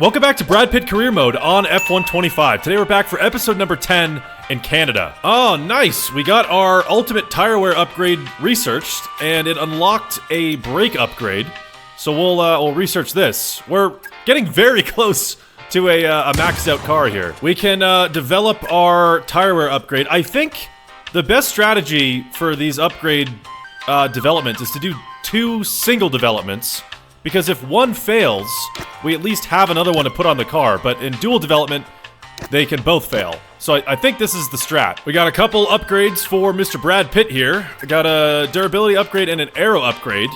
Welcome back to Brad Pitt Career Mode on F125. Today we're back for episode number 10 in Canada. Oh, nice. We got our ultimate tire wear upgrade researched, and it unlocked a brake upgrade. So we'll research this. We're getting very close to a maxed out car here. We can develop our tire wear upgrade. I think the best strategy for these upgrade developments is to do 2 single developments. Because if one fails, we at least have another one to put on the car, but in dual development, they can both fail. So I think this is the strat. We got a couple upgrades for Mr. Brad Pitt here. We got a durability upgrade and an aero upgrade.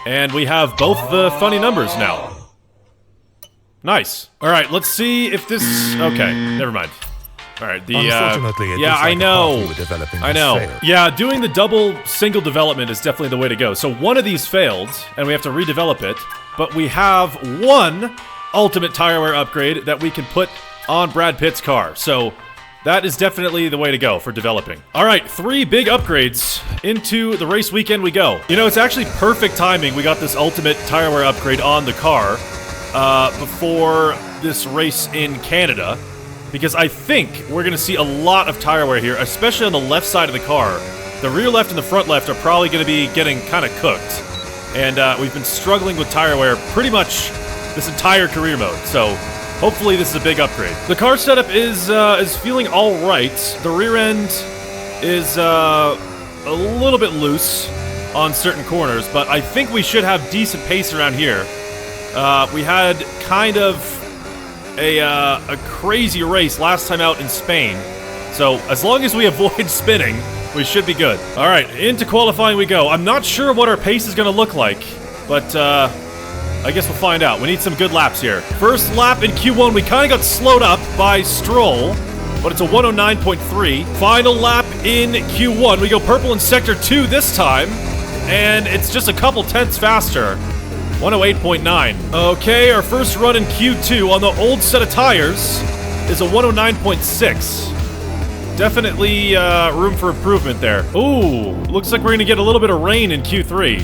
And we have both the funny numbers now. Nice. Alright, let's see if this... Okay, never mind. Alright, Unfortunately, yeah, I know. Yeah, doing the double single development is definitely the way to go. So one of these failed, and we have to redevelop it. But we have one ultimate tire wear upgrade that we can put on Brad Pitt's car. So that is definitely the way to go for developing. Alright, 3 big upgrades into the race weekend we go. You know, it's actually perfect timing. We got this ultimate tire wear upgrade on the car before this race in Canada. Because I think we're going to see a lot of tire wear here, especially on the left side of the car. The rear left and the front left are probably going to be getting kind of cooked. And we've been struggling with tire wear pretty much this entire career mode. So hopefully this is a big upgrade. The car setup is feeling all right. The rear end is a little bit loose on certain corners, but I think we should have decent pace around here. We had kind of a crazy race last time out in Spain. So as long as we avoid spinning, we should be good. Alright, into qualifying we go. I'm not sure what our pace is going to look like, but I guess we'll find out. We need some good laps here. First lap in Q1, we kind of got slowed up by Stroll, but it's a 109.3. Final lap in Q1, we go purple in Sector 2 this time, and it's just a couple tenths faster. 108.9. Okay, our first run in Q2 on the old set of tires is a 109.6. Definitely room for improvement there. Ooh, looks like we're gonna get a little bit of rain in Q3.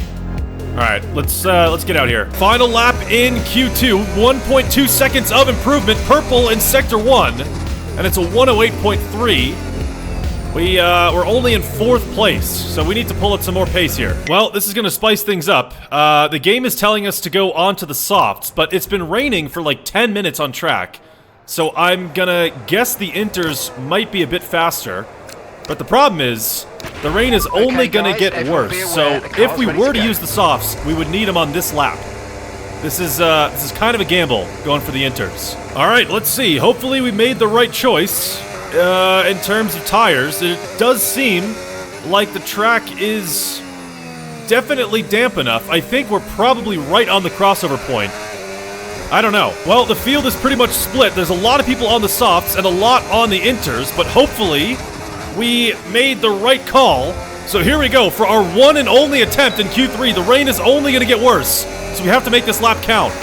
Alright, let's get out here. Final lap in Q2, 1.2 seconds of improvement, purple in Sector 1, and it's a 108.3. We're only in 4th place, so we need to pull up some more pace here. Well, this is gonna spice things up. The game is telling us to go onto the softs, but it's been raining for like 10 minutes on track. So I'm gonna guess the inters might be a bit faster. But the problem is, the rain is only gonna get worse. So if we were to use the softs, we would need them on this lap. This is kind of a gamble, going for the inters. Alright, let's see. Hopefully we made the right choice. In terms of tires, it does seem like the track is definitely damp enough. I think we're probably right on the crossover point. I don't know. Well, the field is pretty much split. There's a lot of people on the softs and a lot on the inters, but hopefully we made the right call. So here we go for our one and only attempt in Q3. The rain is only going to get worse, so we have to make this lap count.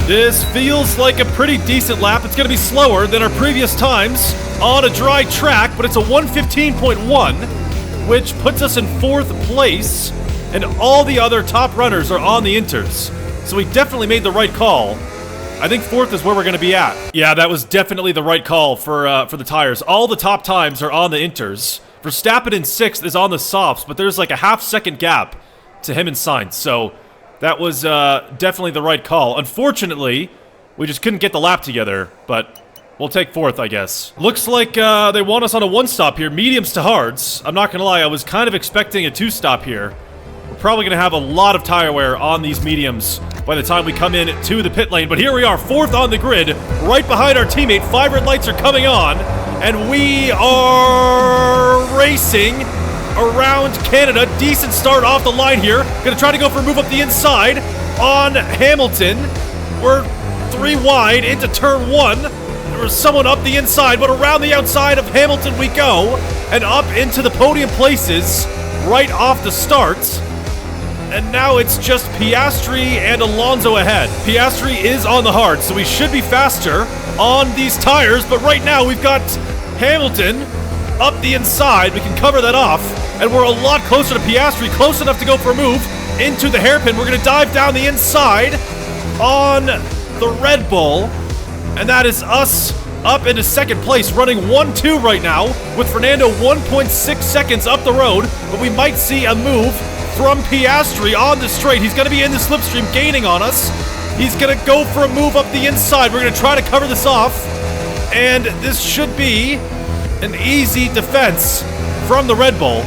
This feels like a pretty decent lap. It's going to be slower than our previous times on a dry track, but it's a 115.1, which puts us in 4th place, and all the other top runners are on the inters. So we definitely made the right call. I think 4th is where we're going to be at. Yeah, that was definitely the right call for the tires. All the top times are on the inters. Verstappen in 6th is on the softs, but there's like a half-second gap to him and Sainz, so that was definitely the right call. Unfortunately, we just couldn't get the lap together, but we'll take 4th, I guess. Looks like they want us on a 1-stop here, mediums to hards. I'm not gonna lie, I was kind of expecting a 2-stop here. We're probably gonna have a lot of tire wear on these mediums by the time we come in to the pit lane, but here we are, 4th on the grid, right behind our teammate. 5 red lights are coming on, and we are racing around Canada. Decent start off the line here. Gonna try to go for a move up the inside on Hamilton. We're 3 wide into turn 1. There was someone up the inside, but around the outside of Hamilton we go. and up into the podium places right off the start. And now it's just Piastri and Alonso ahead. Piastri is on the hard, so we should be faster on these tires, but right now we've got Hamilton up the inside. We can cover that off, and we're a lot closer to Piastri, close enough to go for a move into the hairpin. We're going to dive down the inside on the Red Bull, and that is us up into second place, running 1-2 right now, with Fernando 1.6 seconds up the road, but we might see a move from Piastri on the straight. He's going to be in the slipstream, gaining on us. He's going to go for a move up the inside. We're going to try to cover this off, and this should be an easy defense from the Red Bull.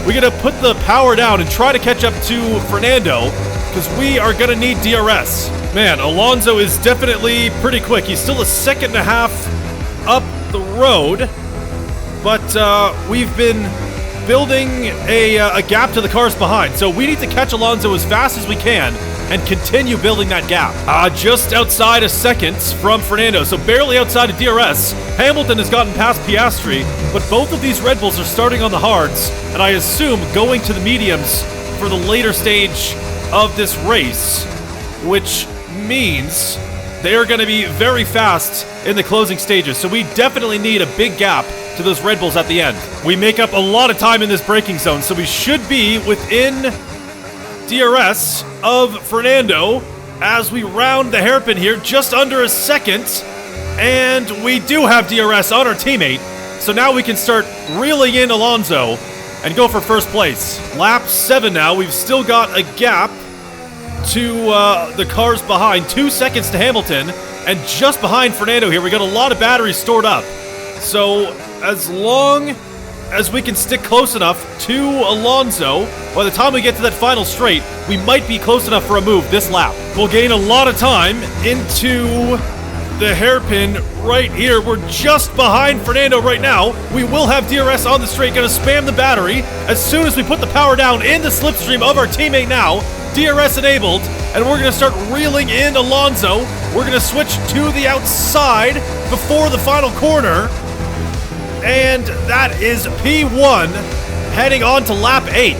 We're going to put the power down and try to catch up to Fernando, because we are going to need DRS. Man, Alonso is definitely pretty quick. He's still a second and a half up the road, but we've been building a gap to the cars behind. So we need to catch Alonso as fast as we can and continue building that gap. Just outside a second from Fernando, so barely outside of DRS. Hamilton has gotten past Piastri, but both of these Red Bulls are starting on the hards, and I assume going to the mediums for the later stage of this race, which means they are going to be very fast in the closing stages. So we definitely need a big gap to those Red Bulls at the end. We make up a lot of time in this braking zone, so we should be within DRS of Fernando as we round the hairpin here, just under a second, and we do have DRS on our teammate, so now we can start reeling in Alonso and go for first place. Lap 7 now. We've still got a gap to the cars behind, 2 seconds to Hamilton, and just behind Fernando here. We got a lot of batteries stored up, so as long as we can stick close enough to Alonso, by the time we get to that final straight, we might be close enough for a move this lap. We'll gain a lot of time into the hairpin right here. We're just behind Fernando right now. We will have DRS on the straight. Gonna spam the battery as soon as we put the power down in the slipstream of our teammate now. DRS enabled, and we're gonna start reeling in Alonso. We're gonna switch to the outside before the final corner. And that is P1 heading on to lap 8.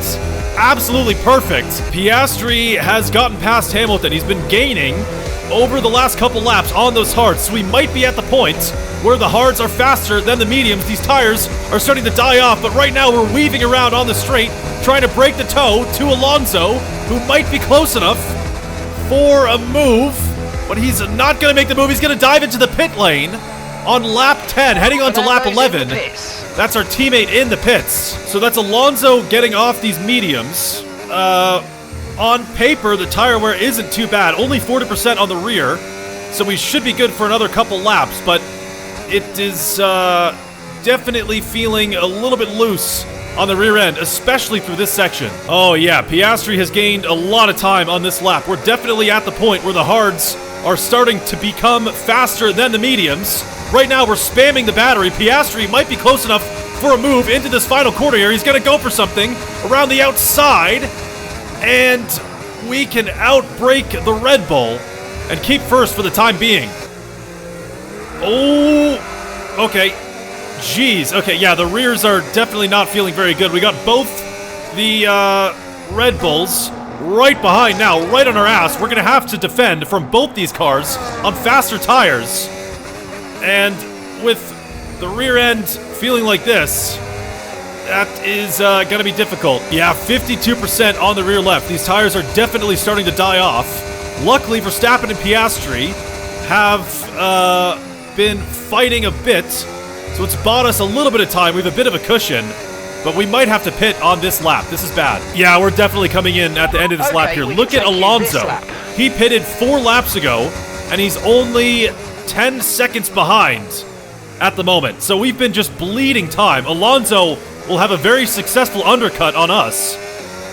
Absolutely perfect. Piastri has gotten past Hamilton. He's been gaining over the last couple laps on those hards, so we might be at the point where the hards are faster than the mediums. These tires are starting to die off, but right now we're weaving around on the straight, trying to break the toe to Alonso, who might be close enough for a move, but he's not going to make the move. He's going to dive into the pit lane on lap 10, heading on to lap 11. That's our teammate in the pits. So that's Alonso getting off these mediums. On paper, the tire wear isn't too bad. Only 40% on the rear, so we should be good for another couple laps, but it is definitely feeling a little bit loose on the rear end, especially through this section. Oh yeah, Piastri has gained a lot of time on this lap. We're definitely at the point where the hards are starting to become faster than the mediums. Right now, we're spamming the battery. Piastri might be close enough for a move into this final corner here. He's going to go for something around the outside, and we can outbrake the Red Bull and keep first for the time being. Oh, okay. Jeez. Okay, yeah, the rears are definitely not feeling very good. We got both the Red Bulls right behind now, right on our ass. We're going to have to defend from both these cars on faster tires. And with the rear end feeling like this, that is going to be difficult. Yeah, 52% on the rear left. These tires are definitely starting to die off. Luckily, Verstappen and Piastri have been fighting a bit, so it's bought us a little bit of time. We have a bit of a cushion, but we might have to pit on this lap. This is bad. Yeah, we're definitely coming in at the end of this lap here. Look at Alonso. He pitted 4 laps ago, and he's only 10 seconds behind at the moment. So we've been just bleeding time. Alonso will have a very successful undercut on us.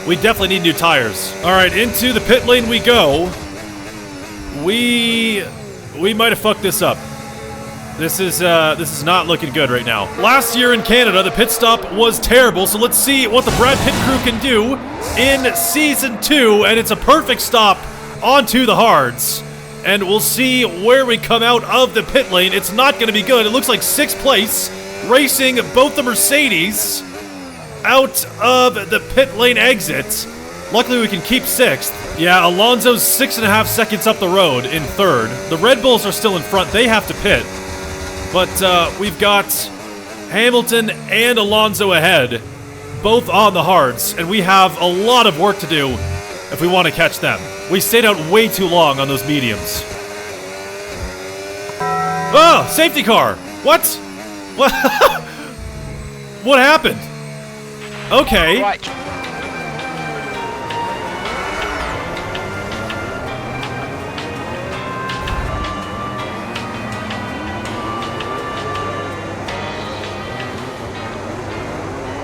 We definitely need new tires. All right, into the pit lane we go. We might have fucked this up. This is not looking good right now. Last year in Canada, the pit stop was terrible, so let's see what the Brad Pitt crew can do in Season 2, and it's a perfect stop onto the hards. And we'll see where we come out of the pit lane. It's not going to be good. It looks like 6th place racing both the Mercedes out of the pit lane exit. Luckily, we can keep 6th. Yeah, Alonso's 6.5 seconds up the road in 3rd. The Red Bulls are still in front. They have to pit. But we've got Hamilton and Alonso ahead, both on the hards, and we have a lot of work to do if we want to catch them. We stayed out way too long on those mediums. Oh, safety car! What? What? What happened? Okay. Right.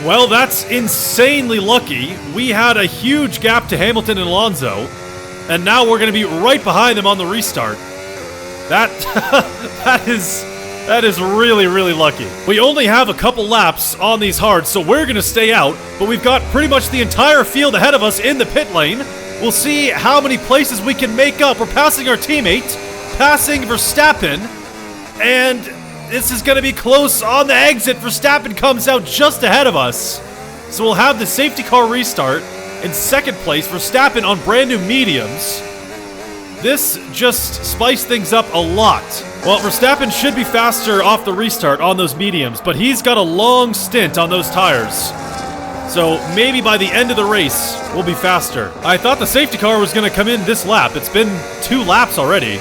Well, that's insanely lucky. We had a huge gap to Hamilton and Alonso, and now we're going to be right behind them on the restart. That that is really, really lucky. We only have a couple laps on these hards, so we're going to stay out, but we've got pretty much the entire field ahead of us in the pit lane. We'll see how many places we can make up. We're passing our teammate, passing Verstappen, and this is going to be close on the exit. Verstappen comes out just ahead of us. So we'll have the safety car restart. In 2nd place, Verstappen on brand new mediums. This just spiced things up a lot. Well, Verstappen should be faster off the restart on those mediums, but he's got a long stint on those tires. So maybe by the end of the race, we'll be faster. I thought the safety car was going to come in this lap. It's been 2 laps already.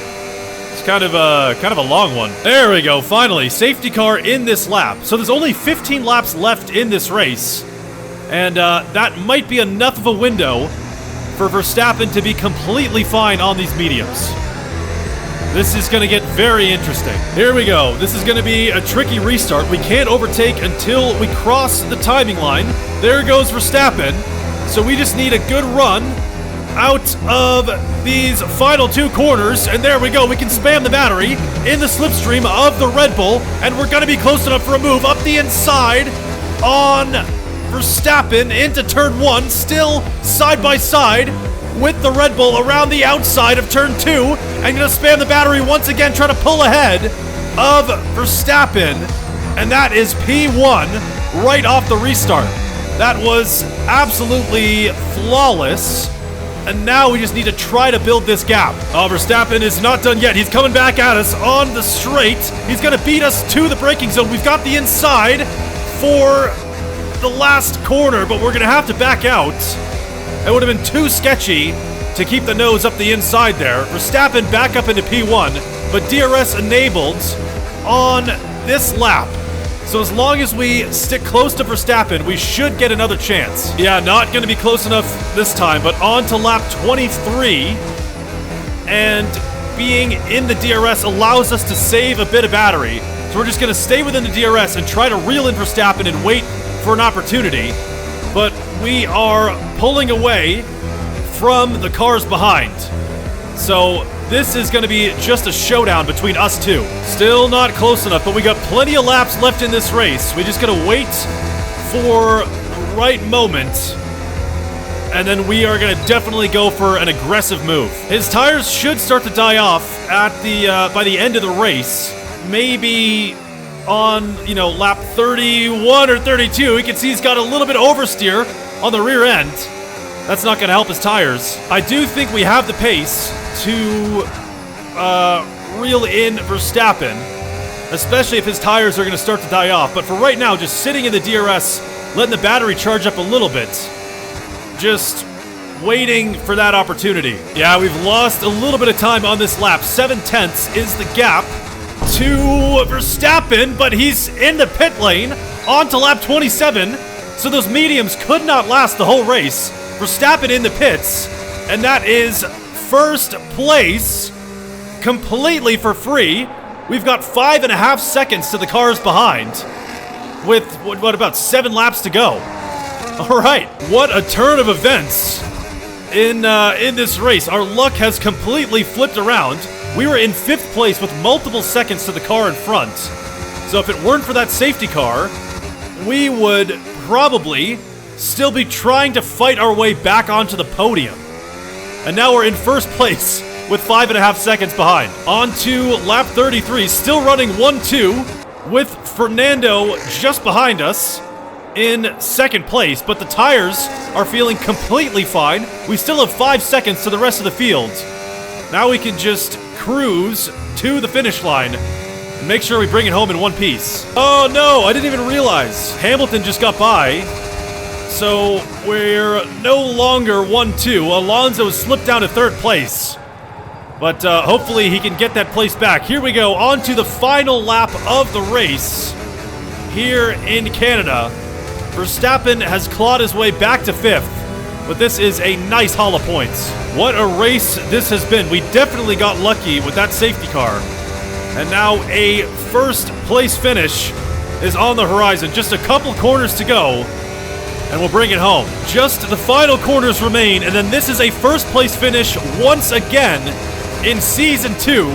It's kind of a long one. There we go, finally. Safety car in this lap. So there's only 15 laps left in this race. And that might be enough of a window for Verstappen to be completely fine on these mediums. This is going to get very interesting. Here we go. This is going to be a tricky restart. We can't overtake until we cross the timing line. There goes Verstappen. So we just need a good run out of these final 2 corners, and there we go. We can spam the battery in the slipstream of the Red Bull, and we're going to be close enough for a move up the inside on Verstappen into turn 1, still side by side with the Red Bull around the outside of turn 2, and going to spam the battery once again, trying to pull ahead of Verstappen, and that is P1 right off the restart. That was absolutely flawless. And now we just need to try to build this gap. Oh, Verstappen is not done yet. He's coming back at us on the straight. He's going to beat us to the braking zone. We've got the inside for the last corner, but we're going to have to back out. It would have been too sketchy to keep the nose up the inside there. Verstappen back up into P1, but DRS enabled on this lap. So as long as we stick close to Verstappen, we should get another chance. Yeah, not going to be close enough this time, but on to lap 23. And being in the DRS allows us to save a bit of battery. So we're just going to stay within the DRS and try to reel in Verstappen and wait for an opportunity. But we are pulling away from the cars behind. So this is going to be just a showdown between us two. Still not close enough, but we got plenty of laps left in this race. We just got to wait for the right moment, and then we are going to definitely go for an aggressive move. His tires should start to die off at the by the end of the race. Maybe on, lap 31 or 32. You can see he's got a little bit of oversteer on the rear end. That's not going to help his tires. I do think we have the pace to reel in Verstappen, especially if his tires are going to start to die off. But for right now, just sitting in the DRS, letting the battery charge up a little bit, just waiting for that opportunity. Yeah, we've lost a little bit of time on this lap. 7/10 is the gap to Verstappen, but he's in the pit lane on to lap 27, so those mediums could not last the whole race. Verstappen in the pits, and that is first place completely for free. We've got 5.5 seconds to the cars behind with what about 7 laps to go. All right, what a turn of events in this race. Our luck has completely flipped around. We were in 5th place with multiple seconds to the car in front. So if it weren't for that safety car, we would probably still be trying to fight our way back onto the podium. And now we're in 1st place with 5.5 seconds behind. On to lap 33, still running 1-2 with Fernando just behind us in second place, but the tires are feeling completely fine. We still have 5 seconds to the rest of the field. Now we can just cruise to the finish line and make sure we bring it home in one piece. Oh no, I didn't even realize. Hamilton just got by. So we're no longer 1-2. Alonso slipped down to third place. But hopefully he can get that place back. Here we go, on to the final lap of the race here in Canada. Verstappen has clawed his way back to 5th, but this is a nice haul of points. What a race this has been. We definitely got lucky with that safety car. And now a first place finish is on the horizon. Just a couple corners to go, and we'll bring it home. Just the final corners remain, and then this is a first place finish once again in Season 2.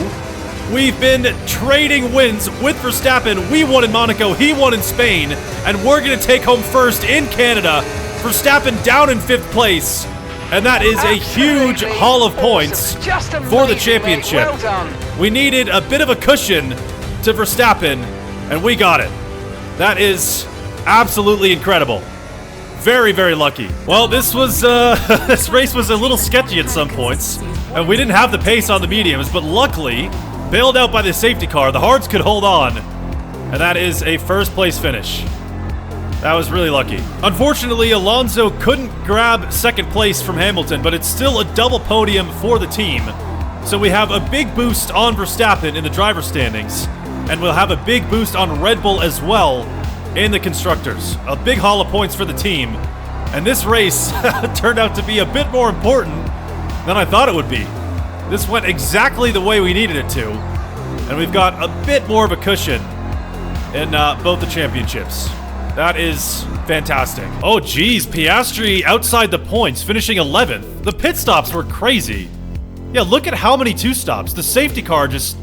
We've been trading wins with Verstappen. We won in Monaco, he won in Spain, and we're going to take home first in Canada. Verstappen down in 5th place, and that is a huge haul of points for the championship. Well done. We needed a bit of a cushion to Verstappen, and we got it. That is absolutely incredible. Very, very lucky. Well, this was, this race was a little sketchy at some points, and we didn't have the pace on the mediums, but luckily, bailed out by the safety car, the hards could hold on, and that is a first place finish. That was really lucky. Unfortunately, Alonso couldn't grab second place from Hamilton, but it's still a double podium for the team. So we have a big boost on Verstappen in the driver standings, and we'll have a big boost on Red Bull as well in the constructors. A big haul of points for the team, and this race turned out to be a bit more important than I thought it would be. This went exactly the way we needed it to, and we've got a bit more of a cushion in both the championships. That is fantastic. Oh geez, Piastri outside the points, finishing 11th. The pit stops were crazy. Yeah, look at how many 2 stops. The safety car just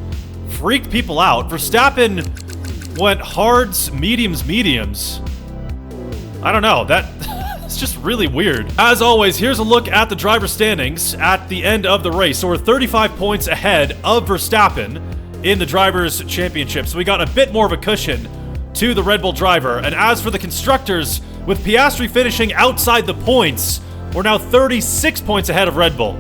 freaked people out. Verstappen went hards, mediums, mediums. I don't know, it's just really weird. As always, here's a look at the driver standings at the end of the race. So we're 35 points ahead of Verstappen in the Drivers' Championship. So we got a bit more of a cushion to the Red Bull driver. And as for the constructors, with Piastri finishing outside the points, we're now 36 points ahead of Red Bull,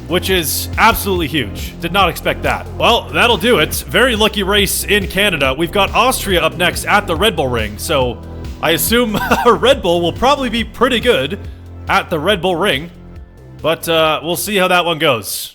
which is absolutely huge. Did not expect that. Well, that'll do it. Very lucky race in Canada. We've got Austria up next at the Red Bull Ring, so I assume Red Bull will probably be pretty good at the Red Bull Ring, but we'll see how that one goes.